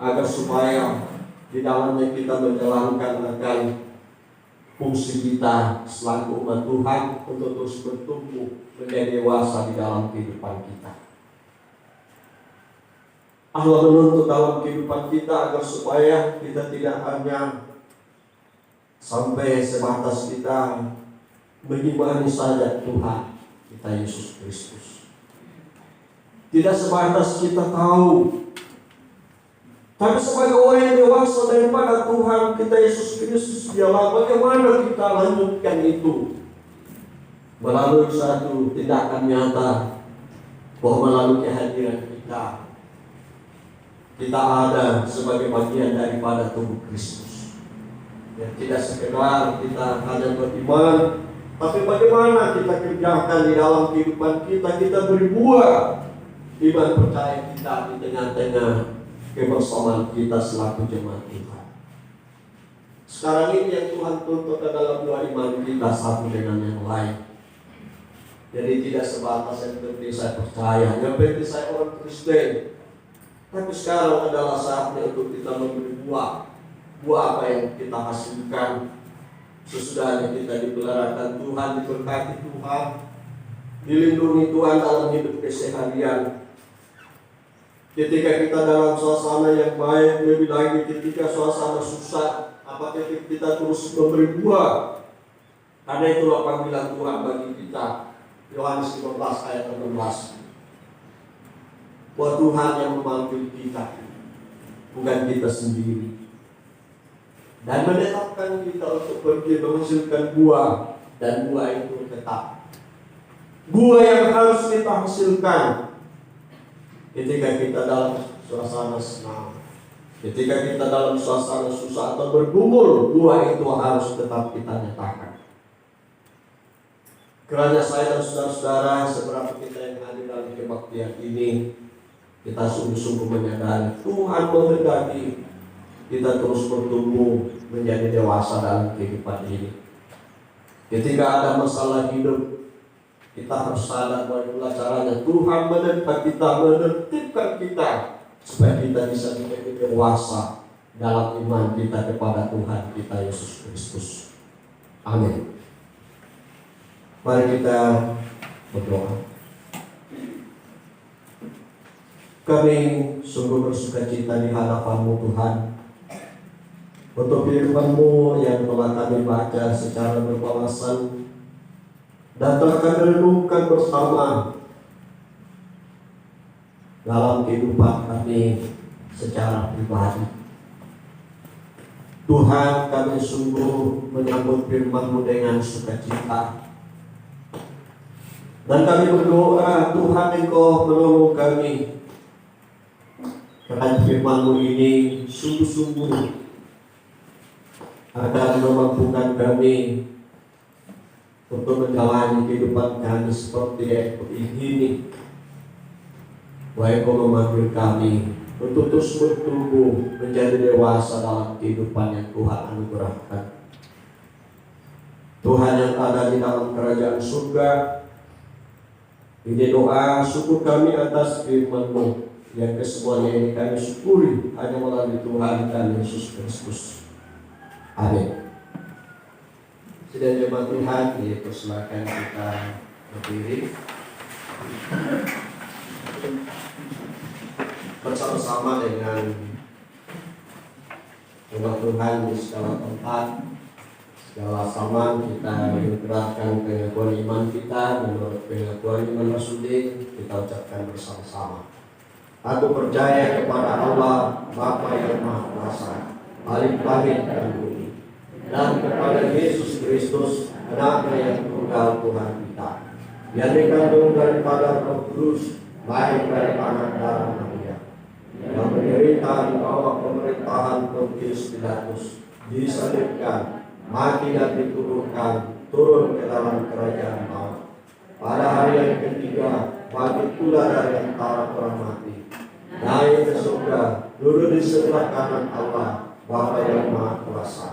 agar supaya di dalamnya kita menjalankan akan fungsi kita selaku umat Tuhan untuk terus bertumbuh menjadi dewasa di dalam kehidupan kita. Allah menuntut dalam kehidupan kita agar supaya kita tidak hanya sampai sebatas kita mengimani saja Tuhan kita Yesus Kristus, tidak sebatas kita tahu, tapi sebagai orang yang dewasa daripada Tuhan kita Yesus Kristus, dialah bagaimana kita lanjutkan itu melalui satu tindakan nyata, bahwa melalui kehadiran kita ada sebagai bagian daripada tubuh Kristus. Ya, tidak sekedar kita hanya beriman, tapi bagaimana kita kerjakan di dalam kehidupan kita beri buah iman percaya kita di tengah-tengah kebersamaan kita selaku jemaat Tuhan. Sekarang ini yang Tuhan tuntut adalah buah iman kita satu dengan yang lain. Jadi tidak sebatas yang penting saya percaya, yang penting saya orang Kristen. Tapi sekarang adalah saatnya untuk kita memberi buah. Buah apa yang kita hasilkan sesudahnya kita dipeliharakan Tuhan, diberkati Tuhan, dilindungi Tuhan dalam hidup keseharian. Ketika kita dalam suasana yang baik, lebih lagi ketika suasana susah, apakah kita terus memberi buah? Karena itulah panggilan Tuhan bagi kita. Yohanes 15 ayat 16. Bahwa Tuhan yang memanggil kita, bukan kita sendiri, dan menetapkan kita untuk pergi menghasilkan buah, dan buah itu tetap. Buah yang harus kita hasilkan ketika kita dalam suasana senang, ketika kita dalam suasana susah atau bergumul, buah itu harus tetap kita nyatakan. Kerana saya dan saudara-saudara, seberapa kita yang hadir dalam kebaktian ini, kita sungguh-sungguh menyadari Tuhan menghendaki kita terus bertumbuh menjadi dewasa dalam kehidupan ini. Ketika ada masalah hidup, kita harus sadar bahwa caranya Tuhan menertibkan kita supaya kita bisa menjadi dewasa dalam iman kita kepada Tuhan kita Yesus Kristus. Amin. Mari kita berdoa. Kami sungguh bersukacita di hadapan-Mu Tuhan, untuk firman-Mu yang telah kami baca secara berwawasan dan telah kami renungkan bersama dalam kehidupan kami secara pribadi. Tuhan, kami sungguh menyambut firman-Mu dengan sukacita, dan kami berdoa Tuhan Engkau menolong kami Terhadap firman-Mu ini sungguh-sungguh akan memampukan kami untuk menjalani kehidupan kami seperti ini. Baik Kau memanggil kami untuk terus bertumbuh menjadi dewasa dalam kehidupan yang Tuhan anugerahkan. Tuhan yang ada di dalam kerajaan surga, ini doa syukur kami atas firman-Mu yang kesemuanya ini kami syukuri hanya melalui Tuhan kami Yesus Kristus. Amin. Sudah jemaat Tuhan, dipersilakan kita berdiri bersama-sama dengan umat Tuhan di segala tempat, segala zaman kita menyerahkan pengakuan iman kita menurut pengakuan iman Rasulullah, kita ucapkan bersama-sama. Aku percaya kepada Allah Bapa yang Maha Kuasa, Balik langit dan bumi, dan kepada Yesus Kristus, Anaknya yang tunggal Tuhan kita, yang dikandung daripada Roh Kudus, lahir dari anak darah Maria, yang menderita di bawah pemerintahan Pontius Pilatus, disalibkan, mati dan dikuburkan, turun ke dalam kerajaan maut. Pada hari yang ketiga, bangkit pula dari antara orang mati, naik ke surga, duduk di sebelah kanan Allah Bapa yang Maha Kuasa,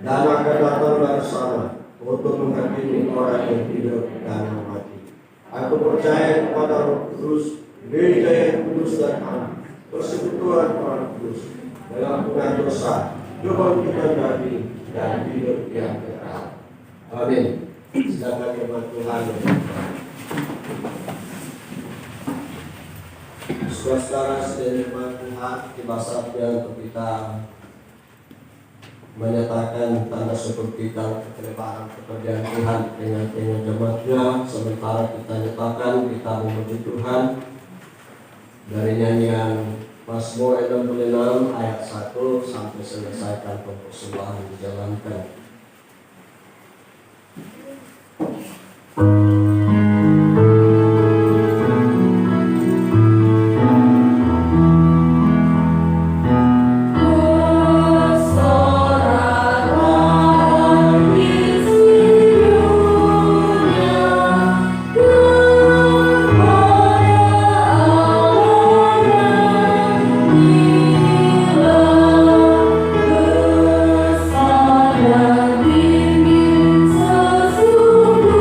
dan akan datang dari sana untuk menghakimi orang yang hidup dan yang mati. Aku percaya kepada Roh Kudus, gereja yang kudus dan aman, persekutuan orang kudus, pengampunan dosa, kebangkitan dari dan hidup yang kekal. Amin. Silakan firman Tuhan. Saudara sedaya firman Tuhan, tiba saatnya untuk kita menyatakan tanda syukur kita kelebaran pekerjaan Tuhan dengan jemaatnya. Sementara kita nyatakan kita memuji Tuhan dari nyanyian Mazmur 66 ayat 1 sampai selesai tanpa persembahan dijalankan. Bimbing sesungguhnya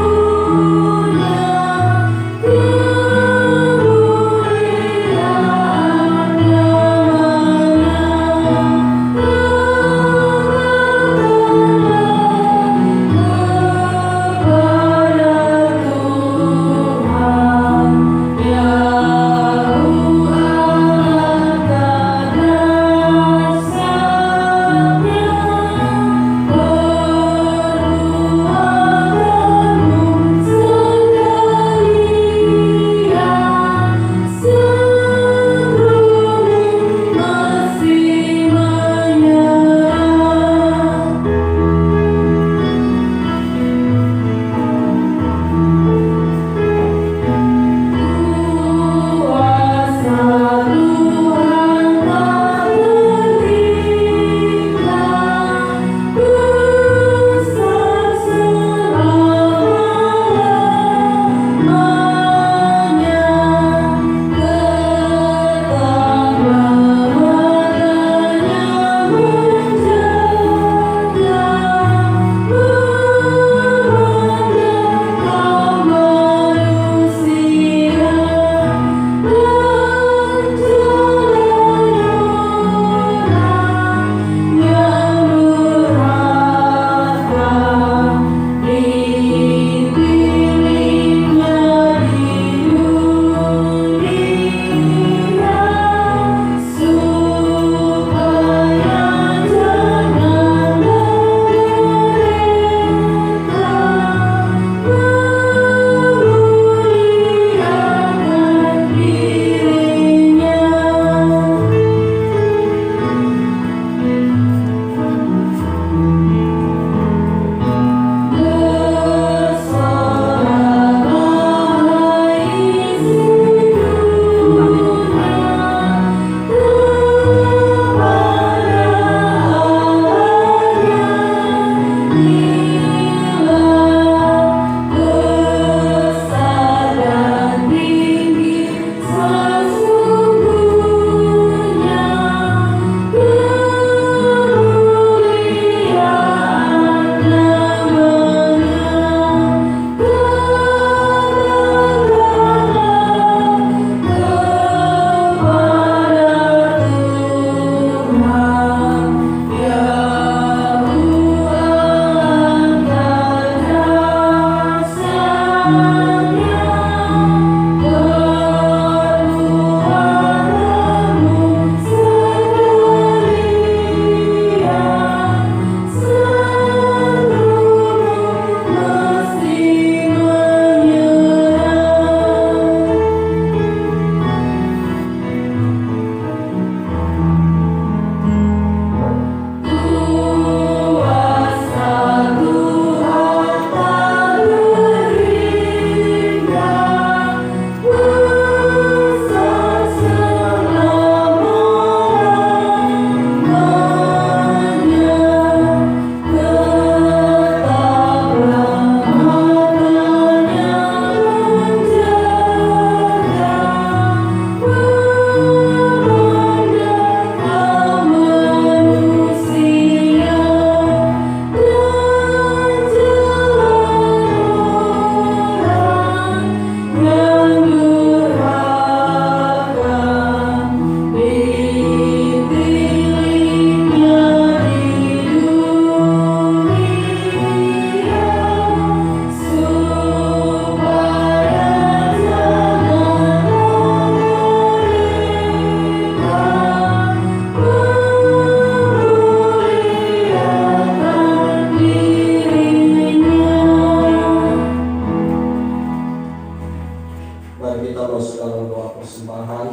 Mari kita masuk dalam doa persembahan.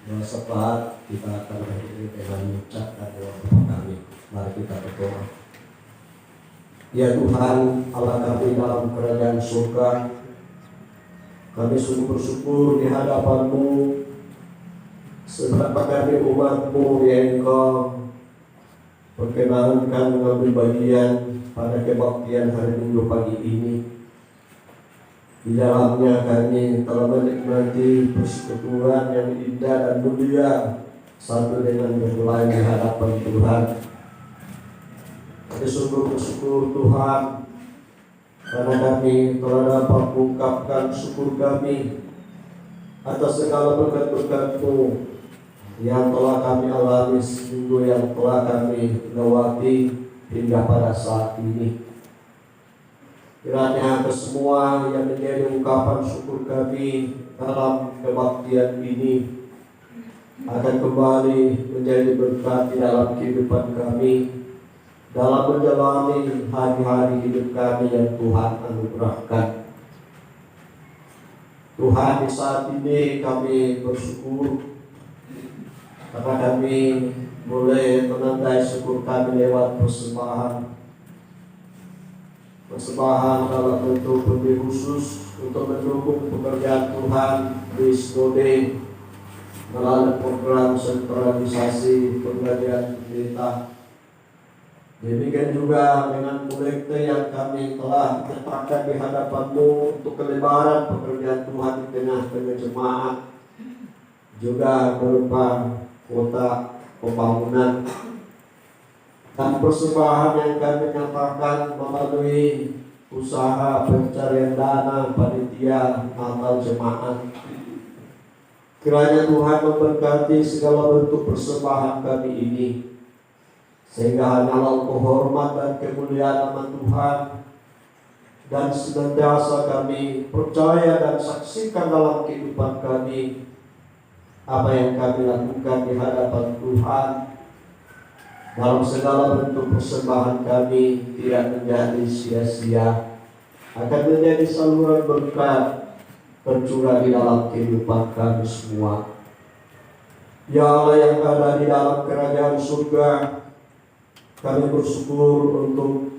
Dan setelah kita akan berdiri dengan mengucapkan doa kepada kami. Mari kita berdoa. Ya Tuhan, Allah kami dalam kerajaan surga, kami sungguh bersyukur di hadapan-Mu sebab kami umat-Mu yang Engkau perkenankan mengambil bagian pada kebaktian hari Minggu pagi ini. Di dalamnya kami telah menikmati persekutuan yang indah dan mulia satu dengan yang lain di hadapan Tuhan. Kami sungguh bersyukur Tuhan karena kami telah dapat mengungkapkan syukur kami atas segala berkat-berkat-Mu yang telah kami alami seminggu yang telah kami lewati hingga pada saat ini. Kiranya kesemua yang menjadi ungkapan syukur kami dalam kebaktian ini akan kembali menjadi berkat di dalam kehidupan kami, dalam menjalani hari-hari hidup kami yang Tuhan anugerahkan. Tuhan, di saat ini kami bersyukur karena kami boleh menandai syukur kami lewat persembahan dalam bentuk lebih khusus untuk mendukung pekerjaan Tuhan di Snode melalui program sentralisasi pengajian pendeta. Demikian juga dengan kolekte yang kami telah letakkan di hadapan-Mu untuk kelebaran pekerjaan Tuhan di tengah-tengah jemaat, juga berupa kota pembangunan dan persembahan yang kami nyatakan melalui usaha pencarian dana panitia Natal jemaat. Kiranya Tuhan memberkati segala bentuk persembahan kami ini, sehingga hanyalah untuk hormat dan kemuliaan nama Tuhan, dan senantiasa kami percaya dan saksikan dalam kehidupan kami apa yang kami lakukan di hadapan Tuhan. Dalam segala bentuk persembahan kami tidak menjadi sia-sia, akan menjadi saluran berkat tercurah di dalam kehidupan kami semua. Ya Allah yang ada di dalam kerajaan surga, kami bersyukur untuk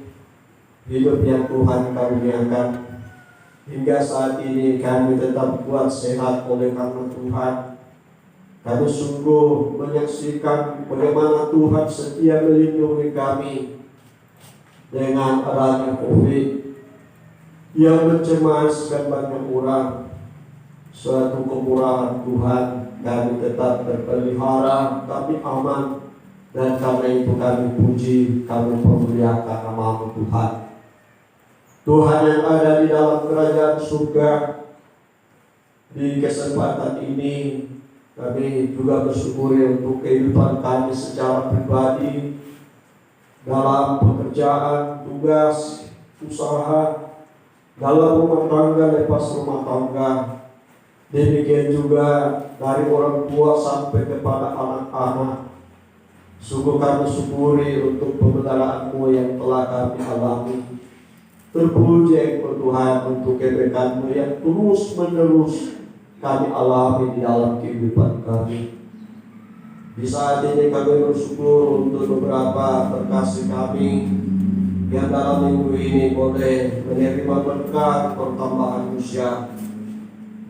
hidup yang Tuhan karuniakan. Hingga saat ini kami tetap kuat sehat oleh karena Tuhan. Kami sungguh menyaksikan bagaimana Tuhan setia melindungi kami dengan adanya COVID yang mencemaskan banyak orang. Suatu kemurahan Tuhan, kami tetap terpelihara, kami aman, dan karena itu kami puji, kami permuliakan nama Tuhan. Tuhan yang ada di dalam kerajaan surga, di kesempatan ini kami juga bersyukur untuk kehidupan kami secara pribadi dalam pekerjaan, tugas, usaha, dalam rumah tangga, lepas rumah tangga. Demikian juga dari orang tua sampai kepada anak-anak. Sungguh kami syukuri untuk pemeliharaan-Mu yang telah kami alami. Terpuji Engkau Tuhan untuk kebaikan-Mu yang terus menerus kami alami di dalam kehidupan kami. Di saat ini kami bersyukur untuk beberapa terkasih kami yang dalam minggu ini boleh menerima berkat pertambahan usia.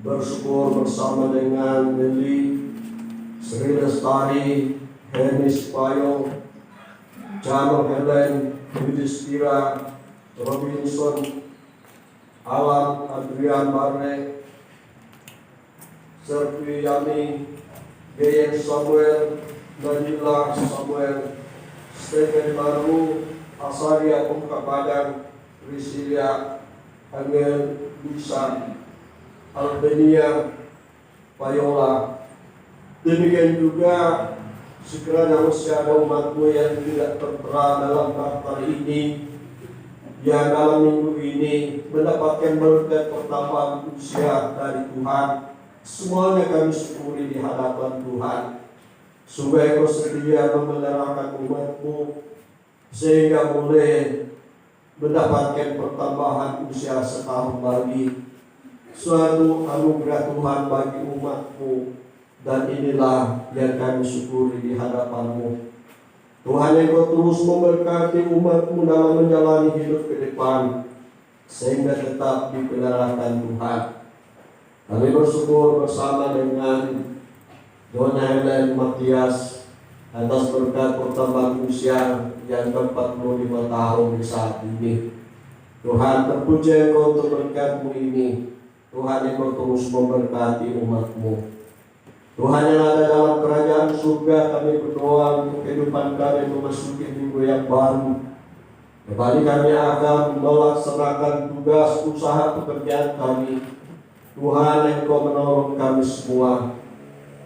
Bersyukur bersama dengan Nelly, Sri Lestari, Henis Payo, Jano Helen, Yudhistira, Robinson, Alan Adrian Barne, Servi Yani, Geyen Samuel, Nadila Samuel, Stephen Baru, Asaria Pungka Padang, Priscilia, Angel Bisa, Albania, Payola. Demikian juga sekiranya masih ada umat-Mu yang tidak tertera dalam daftar ini, yang dalam minggu ini mendapatkan berkat pertambahan usia dari Tuhan. Semuanya kami syukuri di hadapan Tuhan. Sungguh Engkau sedia memeliharakan umat-Mu sehingga boleh mendapatkan pertambahan usia setahun lagi. suatu anugerah Tuhan bagi umat-Mu, dan inilah yang kami syukuri di hadapan-Mu. Tuhan, Engkau terus memberkati umat-Mu dalam menjalani hidup ke depan, sehingga tetap dipenarakan Tuhan. Kami bersyukur bersama dengan Dona Helen Matias atas berkat pertambahan usia yang ke-45 tahun di saat ini. Tuhan, terpuji Engkau untuk berkat-Mu ini. Tuhan, Engkau terus memberkati umat-Mu. Tuhan yang ada dalam kerajaan surga, kami berdoa untuk kehidupan kami memasuki minggu yang baru. Kembali kami akan melaksanakan tugas usaha pekerjaan kami. Tuhan, Engkau menolong kami semua.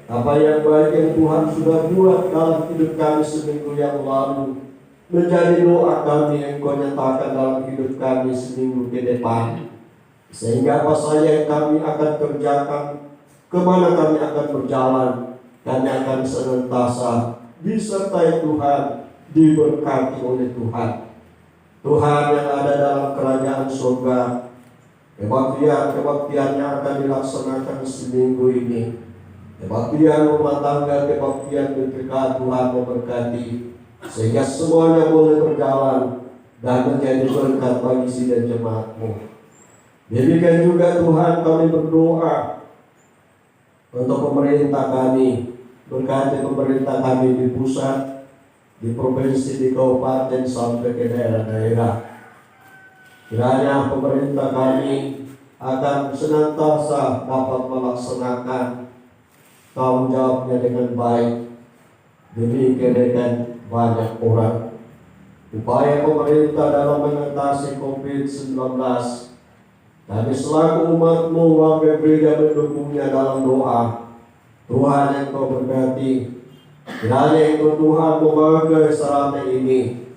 Apa yang baik yang Tuhan sudah buat dalam hidup kami seminggu yang lalu, menjadi doa kami Engkau nyatakan dalam hidup kami seminggu ke depan. Sehingga apa saja yang kami akan kerjakan, kemana kami akan berjalan, kami akan senantiasa disertai Tuhan, diberkati oleh Tuhan. Tuhan yang ada dalam kerajaan surga, kebaktian yang akan dilaksanakan seminggu ini, kebaktian rumah tangga, kebaktian BPK, Tuhan memberkati, sehingga semuanya boleh berjalan dan menjadi berkat bagi sidang jemaat-Mu. Demikian juga Tuhan, kami berdoa untuk pemerintah kami, berkati pemerintah kami di pusat, di provinsi, di kabupaten, sampai ke daerah-daerah. Kiranya pemerintah kami akan senantiasa dapat melaksanakan tanggung jawabnya dengan baik demi kebaikan banyak orang. Upaya pemerintah dalam mengatasi COVID-19, kami selaku umat-Mu, warga gereja, mendukungnya dalam doa. Tuhan, Engkau berkati. Kiranya Engkau Tuhan memakai sarana ini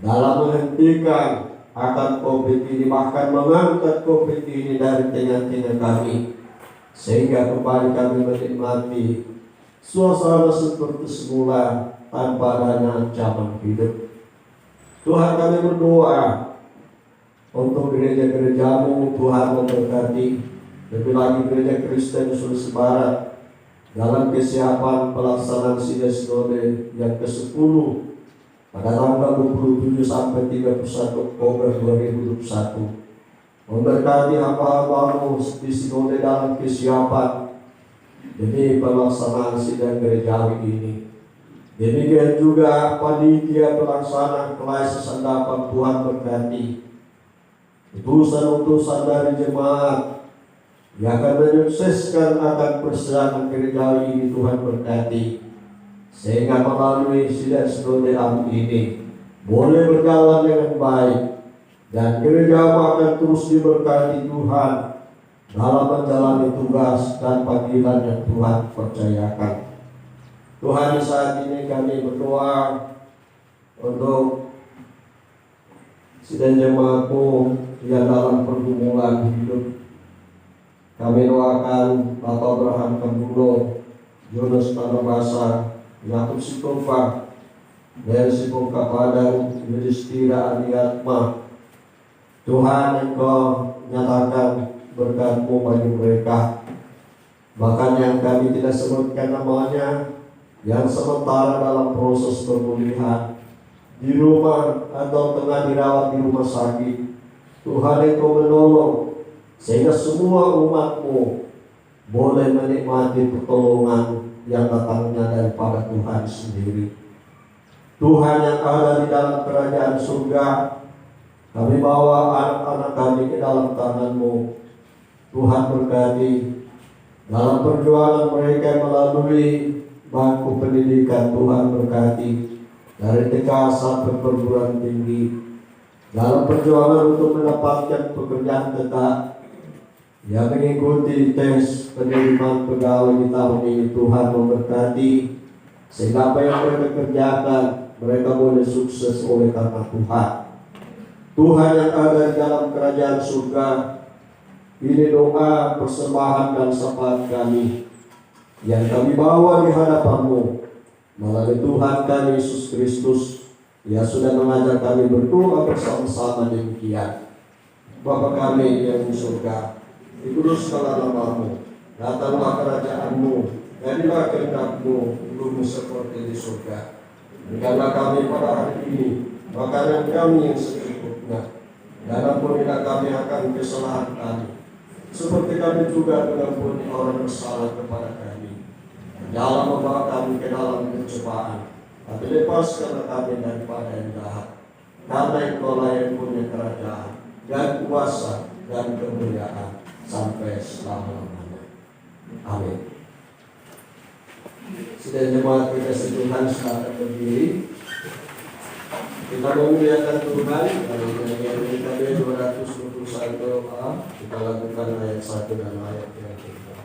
dalam menghentikan akan COVID ini, bahkan mengangkat COVID ini dari tengah-tengah kami, sehingga kembali kami menikmati suasana seperti semula tanpa adanya ancaman hidup. Tuhan, kami berdoa untuk gereja-gereja-Mu, Tuhan memberkati, lebih lagi gereja Kristen Sulawesi Barat dalam kesiapan pelaksanaan sidang sinode yang ke-10 pada tanggal 27 sampai 31 Oktober 2021. Memberkati hamba-hamba-Mu di sinode dalam kesiapan demi pelaksanaan sidang gerejawi ini. Demikian juga panitia pelaksana kelai sesandapan, Tuhan berkati. Utusan-utusan dari jemaat yang akan menyukseskan akan persidangan gerejawi ini, Tuhan berkati, sehingga melalui sidang sinode ini boleh berjalan dengan baik, dan gereja akan terus diberkati Tuhan dalam menjalani tugas dan panggilan yang Tuhan percayakan. Tuhan, saat ini kami berdoa untuk sidang jemaat-Mu yang dalam pergumulan hidup. Kami doakan Bapak Abraham Kambulo, Yunus Tanabasa, Yakub Sitopa, Mercy Pungka Padang, Yudhistira Adiatma. Tuhan, Engkau nyatakan berkat-Mu bagi mereka. Bahkan yang kami tidak sebutkan namanya, yang sementara dalam proses pemulihan di rumah atau tengah dirawat di rumah sakit, Tuhan, Engkau menolong sehingga semua umat-Mu boleh menikmati pertolongan yang datangnya daripada Tuhan sendiri. Tuhan yang ada di dalam kerajaan surga, kami bawa anak-anak kami ke dalam tangan-Mu. Tuhan berkati dalam perjuangan mereka melalui bangku pendidikan. Tuhan berkati dari TK sampai perguruan tinggi, dalam perjuangan untuk mendapatkan pekerjaan tetap yang mengikuti tes penerimaan pegawai di tahun ini. Tuhan memberkati sehingga apa yang mereka kerjakan, mereka boleh sukses oleh karena Tuhan. Tuhan yang ada di dalam kerajaan surga, ini doa, persembahan dan syafaat kami yang kami bawa di hadapan-Mu melalui Tuhan kami Yesus Kristus yang sudah mengajar kami berdoa bersama-sama demikian. Bapa kami yang di surga, dikuduskanlah nama-Mu, datanglah kerajaan-Mu, jadilah kehendak-Mu di bumi seperti di surga. Berikanlah kami pada hari ini makanan kami yang secukupnya, dan ampunilah kami akan kesalahan kami, seperti kami juga mengampuni orang bersalah kepada kami. Janganlah membawa kami ke dalam pencobaan, tapi lepaskanlah kami daripada yang jahat. Karena Engkau yang punya kerajaan dan kuasa dan kemuliaan sampai selama-lamanya. Amin. Sudah jemaat kita Tuhan silakan berdiri. Kita memuliakan Tuhan dari nyanyian PKB 221 doa. Kita lakukan ayat 1 dan ayat yang kedua.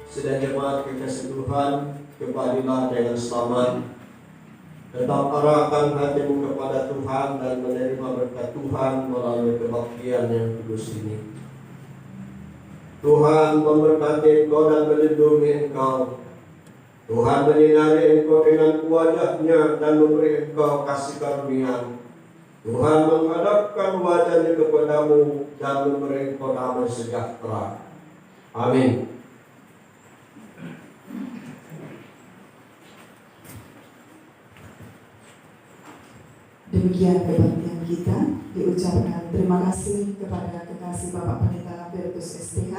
Sedang jemaat kekasih Tuhan, kembalilah dengan selamat. Tetap arahkan hatimu kepada Tuhan dan menerima berkat Tuhan melalui kebaktian yang kudus ini. Tuhan memberkati engkau dan melindungi engkau. Tuhan menyinari engkau dengan wajah-Nya dan memberi engkau kasih karunia. Tuhan menghadapkan wajah-Nya kepadamu dan memberi engkau damai sejahtera. Amin. Demikian kebaktian kita, diucapkan terima kasih kepada kekasih Bapak Pendeta Bertus STH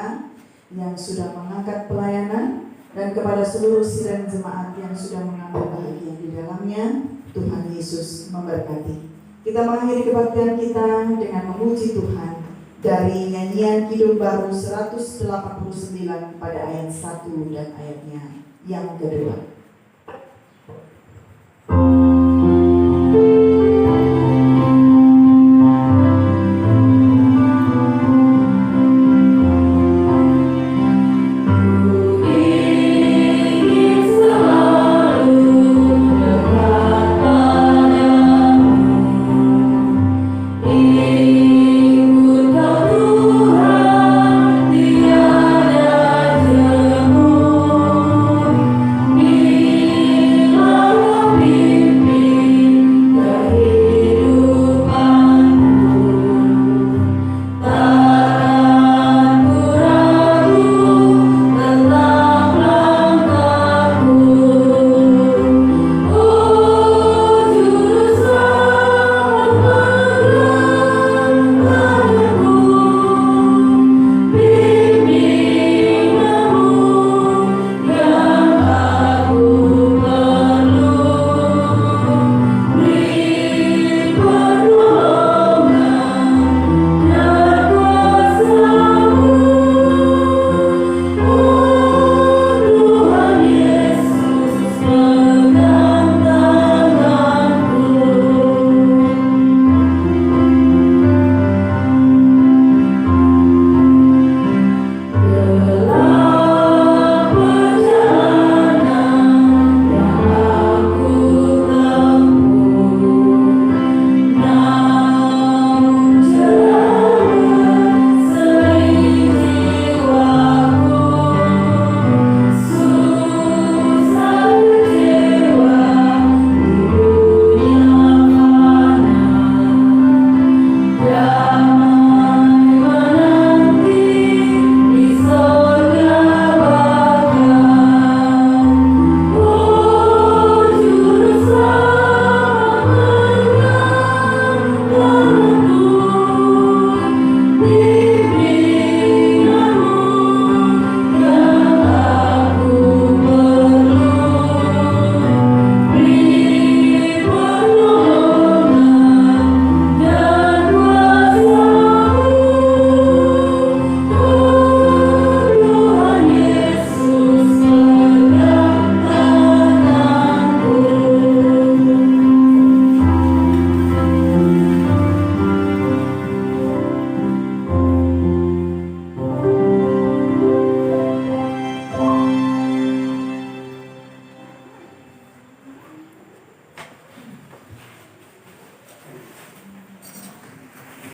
yang sudah mengangkat pelayanan, dan kepada seluruh sidang jemaat yang sudah mengambil bagian di dalamnya. Tuhan Yesus memberkati. Kita mengakhiri kebaktian kita dengan memuji Tuhan dari nyanyian Kidung Baru 189 pada ayat 1 dan ayatnya yang kedua.